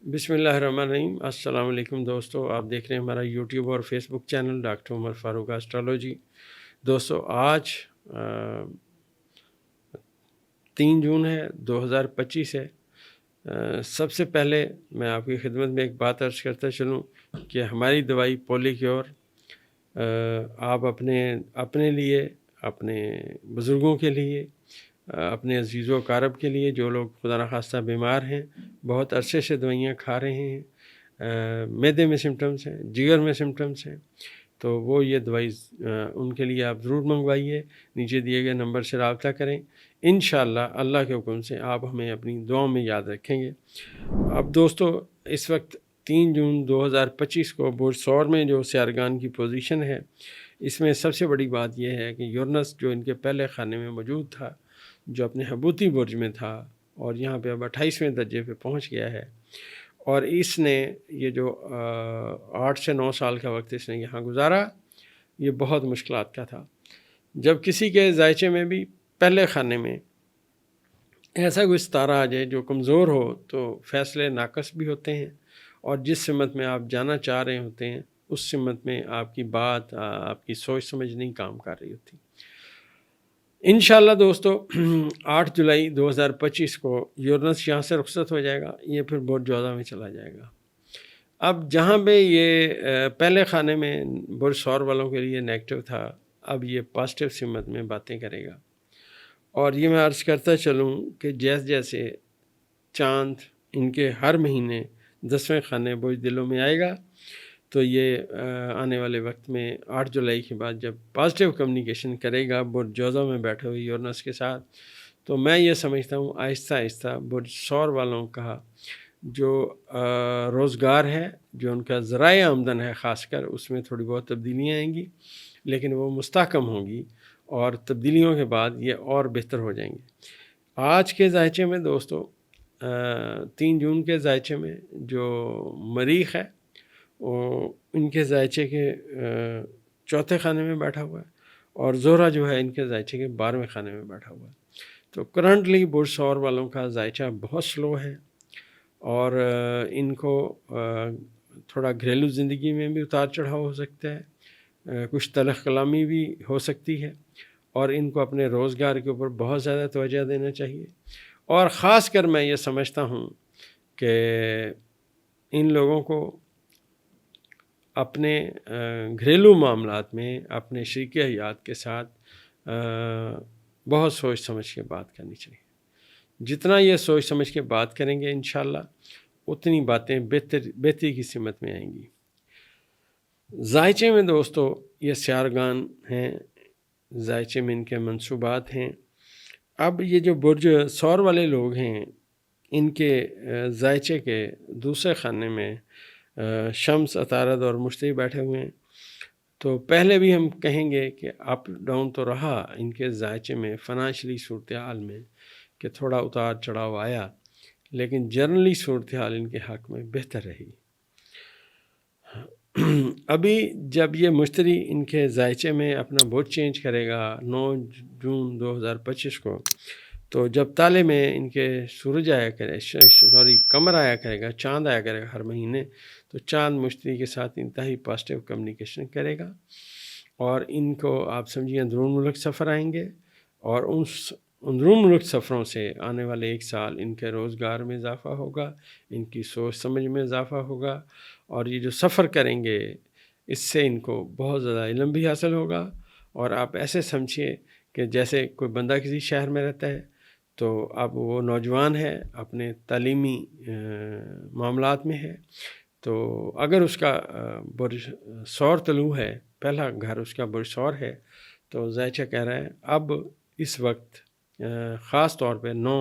بسم اللہ الرحمن الرحیم۔ السلام علیکم دوستو، آپ دیکھ رہے ہیں ہمارا یوٹیوب اور فیس بک چینل ڈاکٹر عمر فاروق اسٹرالوجی۔ دوستو آج 3 جون ہے، 2025 ہے۔ سب سے پہلے میں آپ کی خدمت میں ایک بات عرض کرتا چلوں کہ ہماری دوائی پولی کیور آپ اپنے لیے، اپنے بزرگوں کے لیے، اپنے عزیز و اقارب کے لیے جو لوگ خدا نخواستہ بیمار ہیں، بہت عرصے سے دوائیاں کھا رہے ہیں، معدے میں سمٹمز ہیں، جگر میں سمٹمز ہیں، تو وہ یہ دوائی ان کے لیے آپ ضرور منگوائیے۔ نیچے دیے گئے نمبر سے رابطہ کریں، انشاءاللہ اللہ کے حکم سے آپ ہمیں اپنی دعاؤں میں یاد رکھیں گے۔ اب دوستو، اس وقت 3 جون 2025 کو برج سور میں جو سیارگان کی پوزیشن ہے، اس میں سب سے بڑی بات یہ ہے کہ یورنس جو ان کے پہلے خانے میں موجود تھا، جو اپنے حبوتی برج میں تھا، اور یہاں پہ اب 28ویں درجے پہ پہنچ گیا ہے، اور اس نے یہ جو 8 سے 9 سال کا وقت اس نے یہاں گزارا، یہ بہت مشکلات کا تھا۔ جب کسی کے ذائچے میں بھی پہلے خانے میں ایسا کوئی ستارہ آ جائے جو کمزور ہو، تو فیصلے ناقص بھی ہوتے ہیں، اور جس سمت میں آپ جانا چاہ رہے ہوتے ہیں اس سمت میں آپ کی بات، آپ کی سوچ سمجھ نہیں کام کر رہی ہوتی۔ انشاءاللہ دوستو 8 جولائی 2025 کو یورنس یہاں سے رخصت ہو جائے گا، یہ پھر برج جوزہ میں چلا جائے گا۔ اب جہاں پہ یہ پہلے خانے میں برج سور والوں کے لیے نیگیٹو تھا، اب یہ پازیٹیو سمت میں باتیں کرے گا۔ اور یہ میں عرض کرتا چلوں کہ جیسے چاند ان کے ہر مہینے 10ویں خانے برج دلوں میں آئے گا، تو یہ آنے والے وقت میں 8 جولائی کے بعد جب پازیٹیو کمیونیکیشن کرے گا برج جوزہ میں بیٹھے ہوئے یورنس کے ساتھ، تو میں یہ سمجھتا ہوں آہستہ آہستہ برج سور والوں کا جو روزگار ہے، جو ان کا ذرائع آمدن ہے خاص کر، اس میں تھوڑی بہت تبدیلیاں آئیں گی، لیکن وہ مستحکم ہوں گی، اور تبدیلیوں کے بعد یہ اور بہتر ہو جائیں گے۔ آج کے ذائچے میں دوستو 3 جون کے ذائچے میں جو مریخ ہے، ان کے ذائچے کے 4تھے خانے میں بیٹھا ہوا ہے، اور زہرہ جو ہے ان کے ذائچے کے 12ویں خانے میں بیٹھا ہوا ہے۔ تو کرنٹلی برج سور والوں کا ذائچہ بہت سلو ہے، اور ان کو تھوڑا گھریلو زندگی میں بھی اتار چڑھاؤ ہو سکتا ہے، کچھ تلخ کلامی بھی ہو سکتی ہے، اور ان کو اپنے روزگار کے اوپر بہت زیادہ توجہ دینا چاہیے۔ اور خاص کر میں یہ سمجھتا ہوں کہ ان لوگوں کو اپنے گھریلو معاملات میں اپنے شریک حیات کے ساتھ بہت سوچ سمجھ کے بات کرنی چاہیے۔ جتنا یہ سوچ سمجھ کے بات کریں گے انشاءاللہ، اتنی باتیں بہتری کی سمت میں آئیں گی۔ ذائچے میں دوستو یہ سیارگان ہیں، ذائچے میں ان کے منصوبات ہیں۔ اب یہ جو برج سور والے لوگ ہیں، ان کے ذائچے کے دوسرے خانے میں شمس، عطارد اور مشتری بیٹھے ہوئے ہیں، تو پہلے بھی ہم کہیں گے کہ اپ ڈاؤن تو رہا ان کے ذائچے میں، فنانشلی صورتحال میں کہ تھوڑا اتار چڑھاؤ آیا، لیکن جنرلی صورتحال ان کے حق میں بہتر رہی۔ ابھی جب یہ مشتری ان کے ذائچے میں اپنا برج چینج کرے گا 9 جون 2025 کو، تو جب تالے میں ان کے سورج آیا کرے، قمر آیا کرے گا، چاند آیا کرے گا ہر مہینے، تو چاند مشتری کے ساتھ انتہائی پازیٹیو کمیونیکیشن کرے گا، اور ان کو آپ سمجھیے اندرون ملک سفر آئیں گے، اور اس اندرون ملک سفروں سے آنے والے 1 سال ان کے روزگار میں اضافہ ہوگا، ان کی سوچ سمجھ میں اضافہ ہوگا، اور یہ جو سفر کریں گے اس سے ان کو بہت زیادہ علم بھی حاصل ہوگا۔ اور آپ ایسے سمجھیے کہ جیسے کوئی بندہ کسی شہر میں رہتا ہے، تو اب وہ نوجوان ہے، اپنے تعلیمی معاملات میں ہے، تو اگر اس کا برج سور طلوع ہے، پہلا گھر اس کا برج سور ہے، تو ذائچہ کہہ رہا ہے اب اس وقت خاص طور پہ 9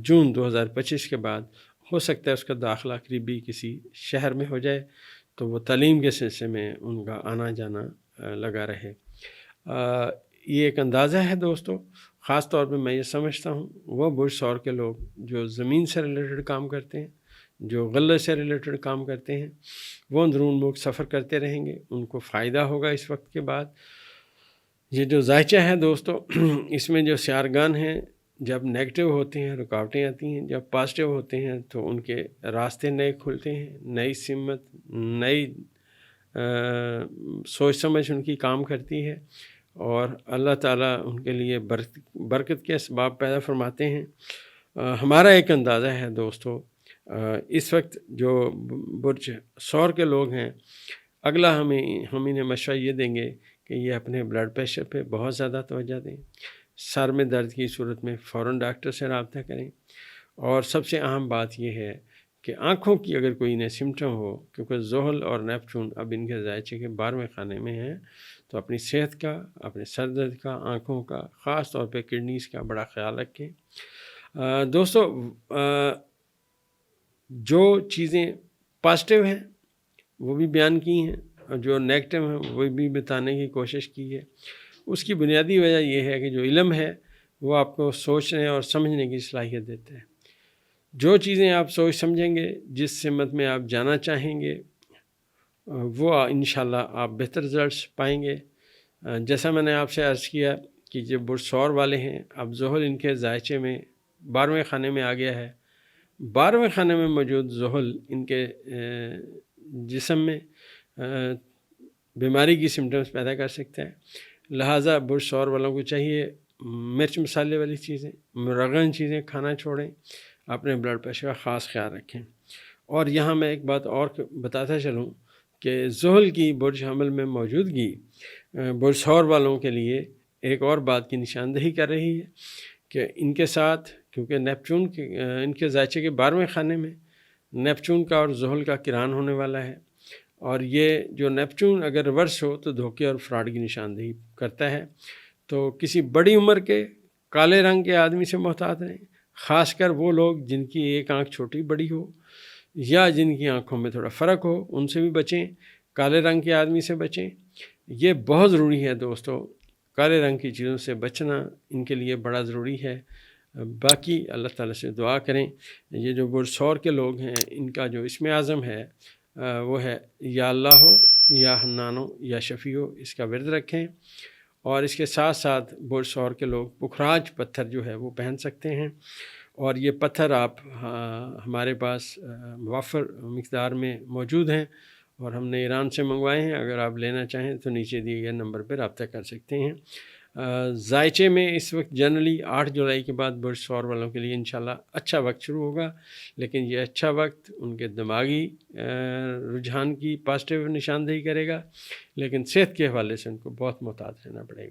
جون 2025 کے بعد ہو سکتا ہے اس کا داخلہ قریبی کسی شہر میں ہو جائے، تو وہ تعلیم کے سلسلے میں ان کا آنا جانا لگا رہے۔ یہ ایک اندازہ ہے دوستو، خاص طور پہ میں یہ سمجھتا ہوں وہ برج سور کے لوگ جو زمین سے ریلیٹڈ کام کرتے ہیں، جو غلے سے ریلیٹڈ کام کرتے ہیں وہ اندرون ملک سفر کرتے رہیں گے، ان کو فائدہ ہوگا اس وقت کے بعد۔ یہ جو ذائچہ ہے دوستو، اس میں جو سیارگان ہیں جب نیگیٹو ہوتے ہیں رکاوٹیں آتی ہیں، جب پازیٹیو ہوتے ہیں تو ان کے راستے نئے کھلتے ہیں، نئی سمت، نئی سوچ سمجھ ان کی کام کرتی ہے، اور اللہ تعالیٰ ان کے لیے برکت کے اسباب پیدا فرماتے ہیں۔ ہمارا ایک اندازہ ہے دوستو، اس وقت جو برج ثور کے لوگ ہیں، اگلا ہم انہیں مشورہ یہ دیں گے کہ یہ اپنے بلڈ پریشر پہ بہت زیادہ توجہ دیں، سر میں درد کی صورت میں فوراً ڈاکٹر سے رابطہ کریں، اور سب سے اہم بات یہ ہے کہ آنکھوں کی اگر کوئی انہیں سمٹم ہو، کیونکہ زحل اور نیپچون اب ان کے ذائچے کے 12ویں خانے میں ہیں، تو اپنی صحت کا، اپنے سر درد کا، آنکھوں کا، خاص طور پہ کڈنیز کا بڑا خیال رکھیں۔ دوستو، جو چیزیں پازیٹیو ہیں وہ بھی بیان کی ہیں، اور جو نیگیٹو ہیں وہ بھی بتانے کی کوشش کی ہے۔ اس کی بنیادی وجہ یہ ہے کہ جو علم ہے وہ آپ کو سوچنے اور سمجھنے کی صلاحیت دیتا ہے۔ جو چیزیں آپ سوچ سمجھیں گے، جس سمت میں آپ جانا چاہیں گے، وہ انشاءاللہ آپ بہتر رزلٹس پائیں گے۔ جیسا میں نے آپ سے عرض کیا کہ جو برج ثور والے ہیں، اب زحل ان کے ذائچے میں 12ویں خانے میں آ گیا ہے۔ 12ویں خانے میں موجود زحل ان کے جسم میں بیماری کی سمٹمز پیدا کر سکتا ہے، لہٰذا برج ثور والوں کو چاہیے مرچ مسالے والی چیزیں، مرغن چیزیں کھانا چھوڑیں، اپنے بلڈ پریشر کا خاص خیال رکھیں۔ اور یہاں میں ایک بات اور بتاتا چلوں کہ زحل کی برج حمل میں موجودگی برج ثور والوں کے لیے ایک اور بات کی نشاندہی کر رہی ہے کہ ان کے ساتھ، کیونکہ نیپچون ان کے ذائچے کے 12ویں خانے میں نیپچون کا اور زحل کا کران ہونے والا ہے، اور یہ جو نیپچون اگر ریورس ہو تو دھوکے اور فراڈ کی نشاندہی کرتا ہے۔ تو کسی بڑی عمر کے کالے رنگ کے آدمی سے محتاط رہیں، خاص کر وہ لوگ جن کی ایک آنکھ چھوٹی بڑی ہو یا جن کی آنکھوں میں تھوڑا فرق ہو، ان سے بھی بچیں، کالے رنگ کے آدمی سے بچیں۔ یہ بہت ضروری ہے دوستو، کالے رنگ کی چیزوں سے بچنا ان کے لیے بڑا ضروری ہے۔ باقی اللہ تعالیٰ سے دعا کریں۔ یہ جو برج ثور کے لوگ ہیں، ان کا جو اسم اعظم ہے وہ ہے یا اللہ ہو، یا حنان ہو، یا شفیع ہو، اس کا ورد رکھیں۔ اور اس کے ساتھ ساتھ برج ثور کے لوگ پکھراج پتھر جو ہے وہ پہن سکتے ہیں، اور یہ پتھر آپ ہمارے پاس موفر مقدار میں موجود ہیں، اور ہم نے ایران سے منگوائے ہیں۔ اگر آپ لینا چاہیں تو نیچے دیے گئے نمبر پہ رابطہ کر سکتے ہیں۔ ذائچے میں اس وقت جنرلی 8 جولائی کے بعد برج ثور والوں کے لیے انشاءاللہ اچھا وقت شروع ہوگا، لیکن یہ اچھا وقت ان کے دماغی رجحان کی پازیٹیو نشاندہی کرے گا، لیکن صحت کے حوالے سے ان کو بہت محتاط رہنا پڑے گا۔